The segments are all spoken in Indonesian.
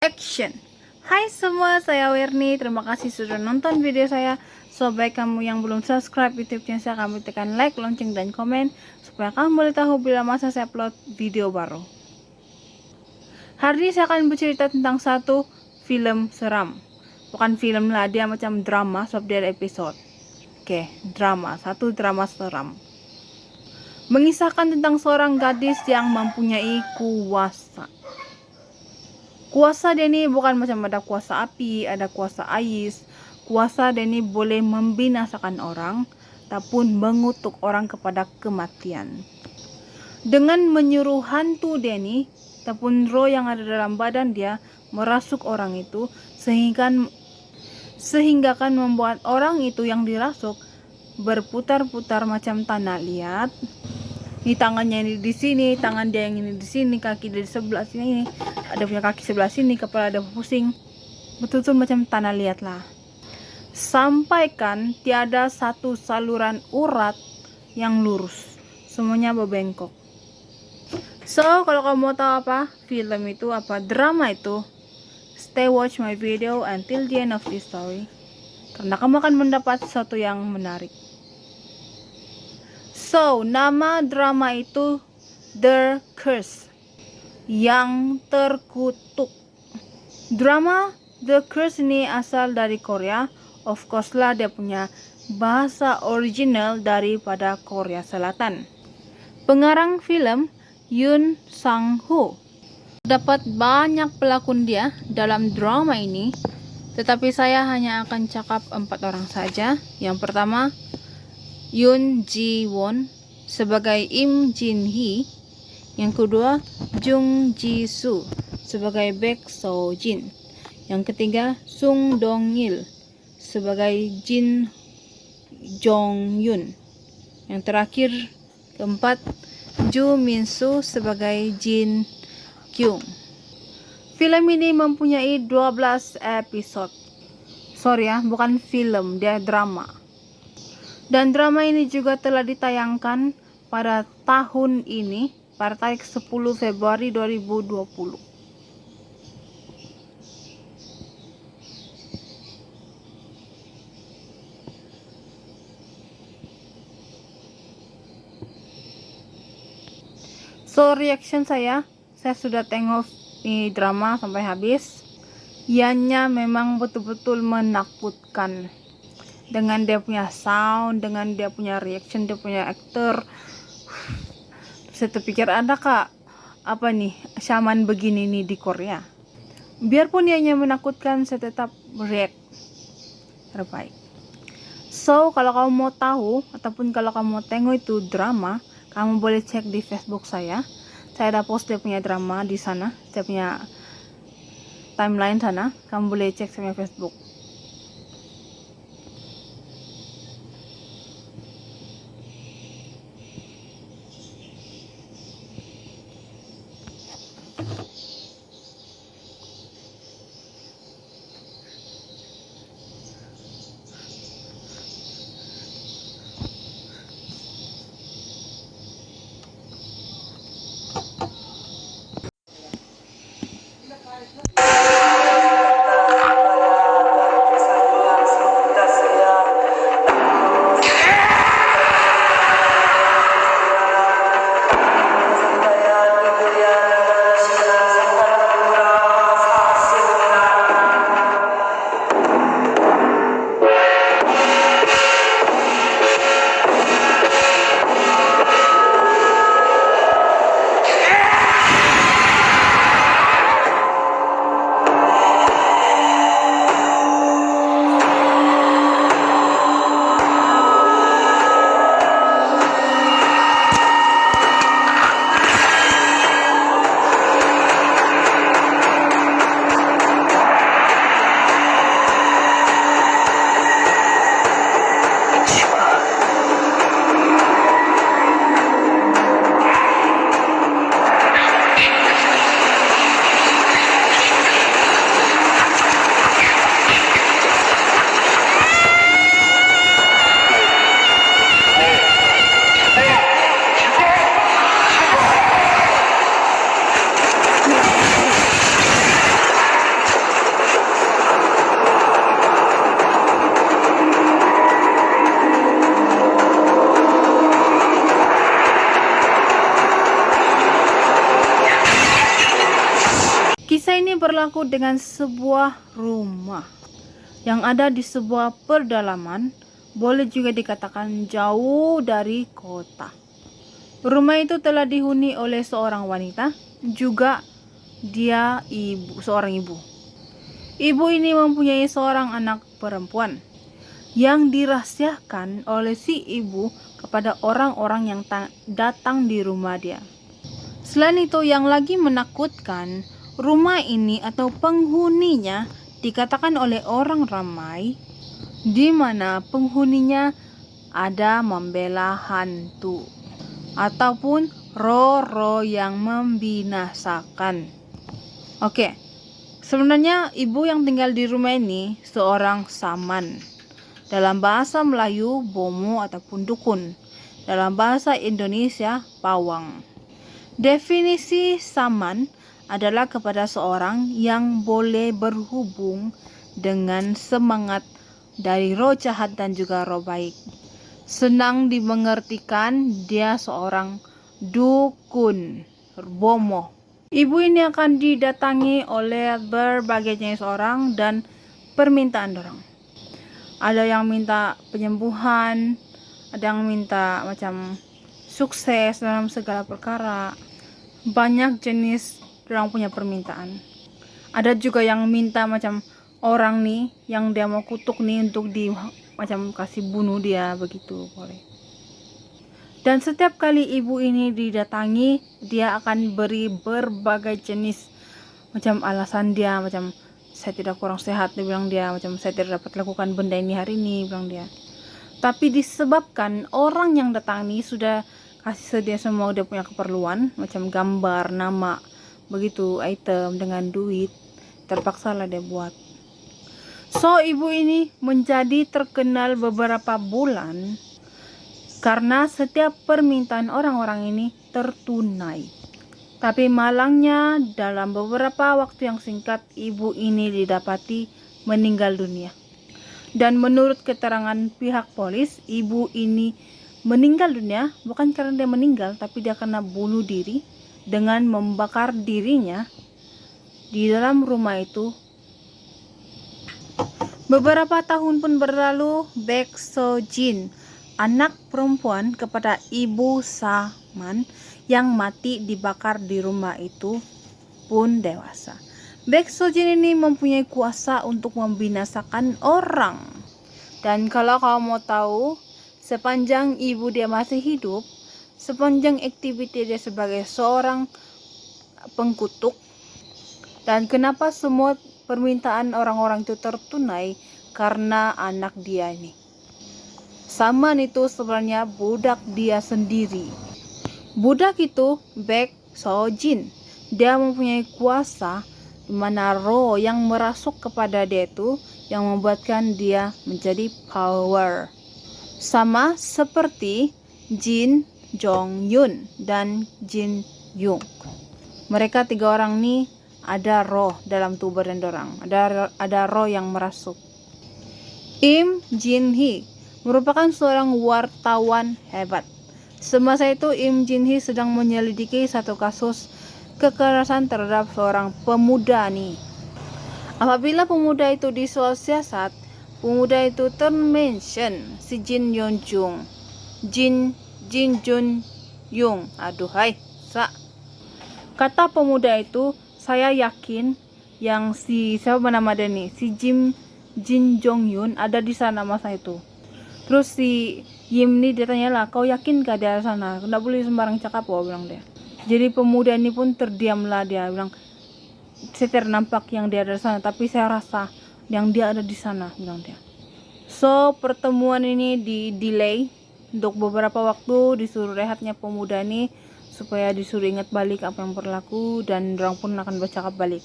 Action. Hai semua, saya Werni. Terima kasih sudah nonton video saya. So, baik kamu yang belum subscribe YouTube channel saya, kamu tekan like, lonceng, dan komen supaya kamu boleh tahu bila masa saya upload video baru. Hari ini saya akan bercerita tentang satu film seram. Bukan film lah, dia macam drama sebab dia ada episode. Oke, drama. Satu drama seram. Mengisahkan tentang seorang gadis yang mempunyai kuasa. Kuasa dia ni bukan macam ada kuasa api, ada kuasa ais. Kuasa dia ni boleh membinasakan orang ataupun mengutuk orang kepada kematian. Dengan menyuruh hantu dia ni ataupun roh yang ada dalam badan dia merasuk orang itu sehingga kan membuat orang itu yang dirasuk berputar-putar macam tanah liat. Ini tangannya ini di sini, tangan dia yang ini di sini, kaki dia di sebelah sini, ada punya kaki sebelah sini, kepala ada pusing, betul-betul macam tanah liat lah. Sampaikan tiada satu saluran urat yang lurus, semuanya berbengkok. So, kalau kamu mau tahu apa film itu, apa drama itu, stay watch my video until the end of this story, karena kamu akan mendapat sesuatu yang menarik. So, nama drama itu The Curse, yang terkutuk. Drama The Curse ini asal dari Korea. Of course lah, dia punya bahasa original daripada Korea Selatan. Pengarang film Yoon Sang-ho. Dapat banyak pelakon dia dalam drama ini, tetapi saya hanya akan cakap 4 orang saja. Yang pertama, Yoon Ji-won sebagai Im Jin-hee. Yang kedua, Jung Ji-soo sebagai Baek So-jin. Yang ketiga, Sung Dong-il sebagai Jin Jong-yun. Yang terakhir, keempat, Ju Min-soo sebagai Jin Kyung. Film ini mempunyai 12 episode. Sorry ya, bukan film, dia drama. Dan drama ini juga telah ditayangkan pada tahun ini, pada tarik 10 Februari 2020. So, reaction saya sudah tengok ini drama sampai habis. Ianya memang betul-betul menakutkan. Dengan dia punya sound, dengan dia punya reaction, dia punya aktor. Saya terpikir, ada kak apa nih shaman begini nih di Korea. Biarpun ianya menakutkan, saya tetap react terbaik. So, kalau kamu mau tahu ataupun kalau kamu mau tengok itu drama, kamu boleh cek di Facebook saya. Saya ada post dia punya drama di sana, saya punya timeline sana. Kamu boleh cek sama Facebook. Kisah ini berlaku dengan sebuah rumah yang ada di sebuah pedalaman, boleh juga dikatakan jauh dari kota. Rumah itu telah dihuni oleh seorang wanita, juga dia seorang ibu. Ibu ini mempunyai seorang anak perempuan yang dirahasiakan oleh si ibu kepada orang-orang yang datang di rumah dia. Selain itu, yang lagi menakutkan, rumah ini atau penghuninya dikatakan oleh orang ramai, di mana penghuninya ada membela hantu ataupun roh-roh yang membinasakan. Oke, sebenarnya ibu yang tinggal di rumah ini seorang saman. Dalam bahasa Melayu, bomo ataupun dukun. Dalam bahasa Indonesia, pawang. Definisi saman adalah kepada seorang yang boleh berhubung dengan semangat dari roh jahat dan juga roh baik. Senang dimengertikan, dia seorang dukun, bomo. Ibu ini akan didatangi oleh berbagai jenis orang dan permintaan orang. Ada yang minta penyembuhan, ada yang minta macam sukses dalam segala perkara. Banyak jenis orang punya permintaan. Ada juga yang minta macam orang nih yang dia mau kutuk nih untuk macam kasih bunuh dia, begitu boleh. Dan setiap kali ibu ini didatangi, dia akan beri berbagai jenis macam alasan dia, macam saya tidak kurang sehat, dia bilang dia, macam saya tidak dapat lakukan benda ini hari ini, bilang dia. Tapi disebabkan orang yang datang ini sudah kasih sedia semua dia punya keperluan, macam gambar, nama, begitu, item dengan duit, terpaksalah dia buat. So, ibu ini menjadi terkenal beberapa bulan karena setiap permintaan orang-orang ini tertunai. Tapi malangnya, dalam beberapa waktu yang singkat, ibu ini didapati meninggal dunia. Dan menurut keterangan pihak polis, ibu ini meninggal dunia bukan karena dia meninggal, tapi dia kena bunuh diri dengan membakar dirinya di dalam rumah itu. Beberapa tahun pun berlalu, Baek So Jin, anak perempuan kepada ibu saman yang mati dibakar di rumah itu, pun dewasa. Baek So Jin ini mempunyai kuasa untuk membinasakan orang. Dan kalau kamu mau tahu, sepanjang ibu dia masih hidup, sepanjang aktiviti dia sebagai seorang pengkutuk, dan kenapa semua permintaan orang-orang itu tertunai, karena anak dia ini. Saman itu sebenarnya budak dia sendiri. Budak itu Baek So Jin. Dia mempunyai kuasa di mana roh yang merasuk kepada dia itu yang membuatkan dia menjadi power. Sama seperti Jin Jong Yun dan Jin Yung. Mereka tiga orang ini ada roh dalam tubuh dan dorang. Ada roh yang merasuk. Im Jin Hee merupakan seorang wartawan hebat. Semasa itu Im Jin Hee sedang menyelidiki satu kasus kekerasan terhadap seorang pemuda nih. Apabila pemuda itu disiasat, pemuda itu termention si Jin Jun Yung. Aduhai, kata pemuda itu, saya yakin yang siapa nama dia nih, si Jin Jong Yun ada di sana masa itu. Terus si Yim nih dia tanyalah, kau yakin gak dia di sana? Nggak boleh sembarang cakap, bilang dia. Jadi pemuda ini pun terdiamlah, dia bilang, saya tidak nampak yang dia ada di sana, tapi saya rasa yang dia ada di sana, bilang dia. So pertemuan ini di-delay untuk beberapa waktu, disuruh rehatnya pemuda ini supaya disuruh ingat balik apa yang berlaku, dan orang pun akan bercakap balik.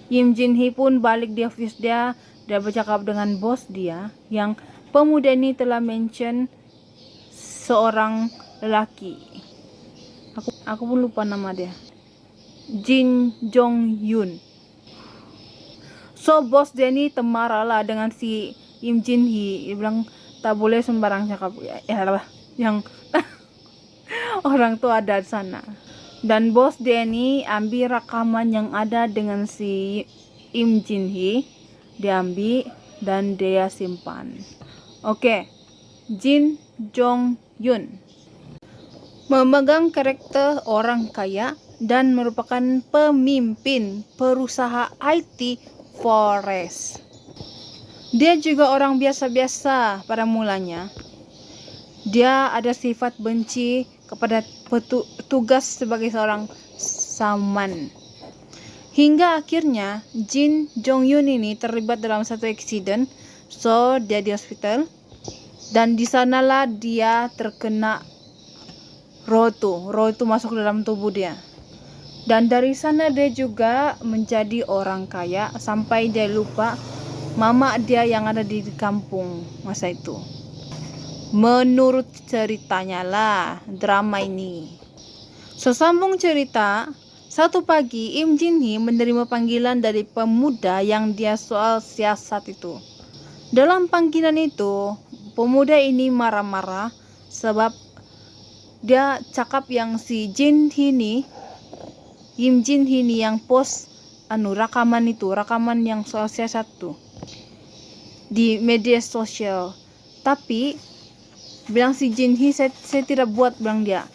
Im Jin Hee pun balik di office dia bercakap dengan bos dia yang pemuda ini telah mention seorang lelaki. Aku pun lupa nama dia. Jin Jong Yun. So bos dia ini marah lah dengan si Im Jin Hee. Dia bilang tak boleh sembarang cakap. Yang orang tuh ada di sana. Dan bos dia ini ambil rekaman yang ada dengan si Im Jin Hee, dia ambil dan dia simpan. Oke, Jin Jong Yun memegang karakter orang kaya dan merupakan pemimpin perusahaan IT Forest. Dia juga orang biasa-biasa pada mulanya. Dia ada sifat benci kepada tugas sebagai seorang saman. Hingga akhirnya Jin Jong Yun ini terlibat dalam satu eksiden, so dia di hospital dan di sanalah dia terkena roh itu masuk dalam tubuh dia. Dan dari sana dia juga menjadi orang kaya sampai dia lupa mama dia yang ada di kampung masa itu. Menurut ceritanya lah drama ini. Sesambung cerita, satu pagi Im Jin Hee menerima panggilan dari pemuda yang dia soal siasat itu. Dalam panggilan itu, pemuda ini marah-marah sebab dia cakap yang si Jin Hee ni, Im Jin Hee ni yang post rakaman yang soal siasat tuh di media sosial. Tapi bilang si Jin Hee, saya tidak buat, bilang dia.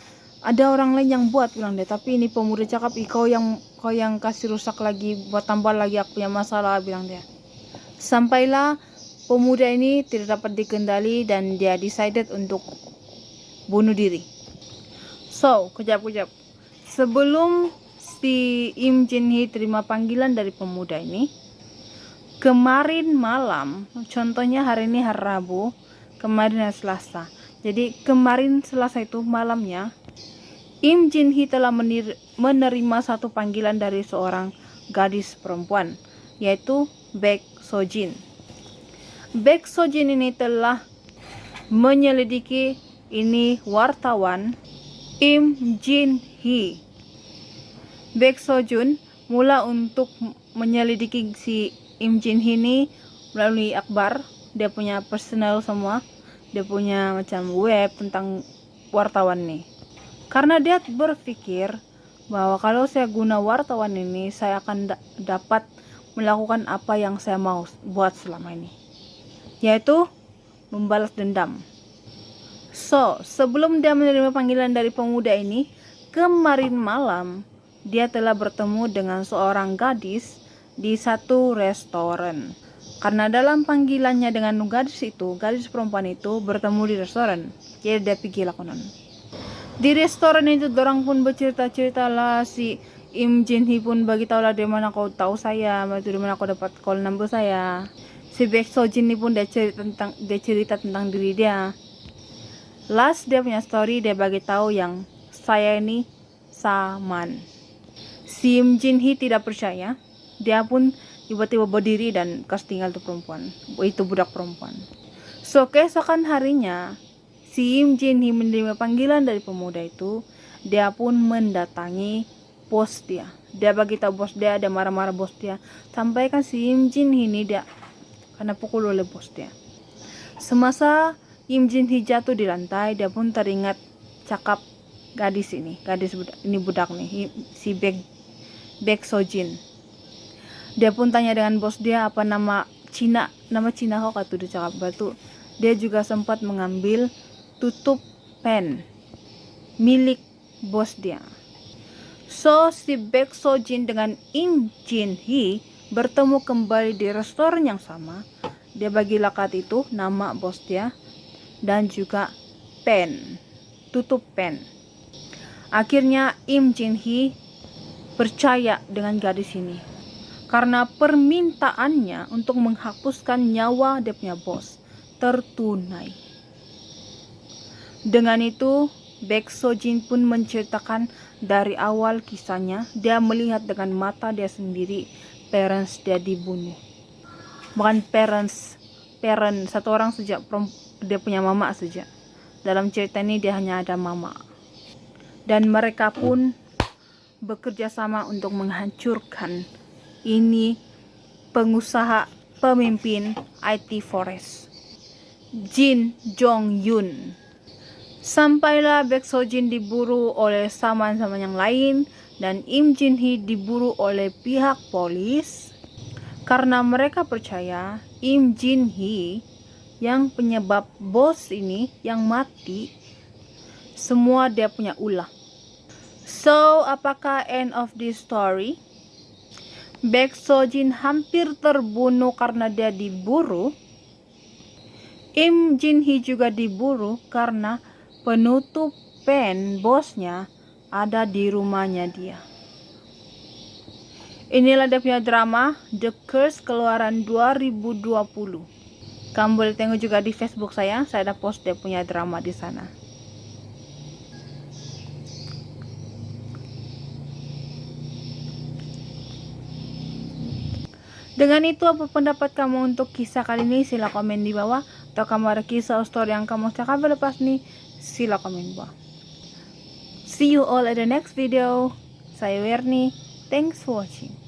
Ada orang lain yang buat, bilang dia. Tapi ini pemuda cakap, kau yang kasih rusak lagi, buat tambah lagi aku punya masalah, bilang dia. Sampailah pemuda ini tidak dapat dikendali dan dia decided untuk bunuh diri. So, kejap. Sebelum si Im Jin Hee terima panggilan dari pemuda ini, kemarin malam, contohnya hari ini hari Rabu, kemarin hari Selasa. Jadi kemarin Selasa itu malamnya, Im Jin Hee telah menerima satu panggilan dari seorang gadis perempuan, yaitu Baek So Jin. Baek So Jin ini telah menyelidiki ini wartawan Im Jin Hee. Baek So Jin mula untuk menyelidiki si Im Jin Hee ini melalui akhbar, dia punya personal semua, dia punya macam web tentang wartawan nih. Karena dia berpikir bahwa kalau saya guna wartawan ini, saya akan dapat melakukan apa yang saya mau buat selama ini, yaitu membalas dendam. So, sebelum dia menerima panggilan dari pemuda ini, kemarin malam dia telah bertemu dengan seorang gadis di satu restoran. Karena dalam panggilannya dengan gadis perempuan itu bertemu di restoran, jadi dia pergi lakonan. Di restoran itu dorang pun bercerita-cerita lah, si Im Jin Hee pun bagi tahu lah dari mana kau tahu saya, dari mana kau dapat call number saya. Si Baek So Jin ini pun dia cerita tentang diri dia. Last dia punya story, dia bagi tahu yang saya ini saman. Si Im Jin Hee tidak percaya. Dia pun tiba-tiba berdiri dan kasih tinggal itu budak perempuan. So keesokan harinya, si Im Jin Hee menerima panggilan dari pemuda itu. Dia pun mendatangi bos dia. Dia bagi tahu bos dia marah-marah bos dia. Sampaikan si Im Jin Hee ini dia kena pukul oleh bos dia. Semasa Im Jin Hee jatuh di lantai, dia pun teringat cakap budak nih, si Baek So Jin. Dia pun tanya dengan bos dia apa nama Cina kau kata dia cakap batu. Dia juga sempat mengambil tutup pen milik bos dia. So si Baek So Jin dengan Im Jin Hee bertemu kembali di restoran yang sama. Dia bagi lakat itu nama bos dia dan juga tutup pen. Akhirnya Im Jin Hee percaya dengan gadis ini karena permintaannya untuk menghapuskan nyawa dia punya bos tertunai. Dengan itu Baek So Jin pun menceritakan dari awal kisahnya. Dia melihat dengan mata dia sendiri parents dia dibunuh. Bukan parent satu orang saja, dia punya mama saja. Dalam cerita ini dia hanya ada mama. Dan mereka pun bekerja sama untuk menghancurkan ini pengusaha pemimpin IT Forest, Jin Jong Yun. Sampailah Baek Seo-jin diburu oleh saman-saman yang lain dan Im Jin-hee diburu oleh pihak polis karena mereka percaya Im Jin-hee yang penyebab bos ini yang mati, semua dia punya ulah. So, apakah end of this story? Baek Seo-jin hampir terbunuh karena dia diburu. Im Jin-hee juga diburu karena penutup pen bosnya ada di rumahnya dia. Inilah dia punya drama The Curse keluaran 2020. Kamu boleh tengok juga di Facebook saya ada post dia punya drama di sana. Dengan itu, apa pendapat kamu untuk kisah kali ini? Sila komen di bawah. Atau kamu ada kisah atau story yang kamu cakap lepas nih, sila komen di bawah. See you all at the next video. Saya Werni. Thanks for watching.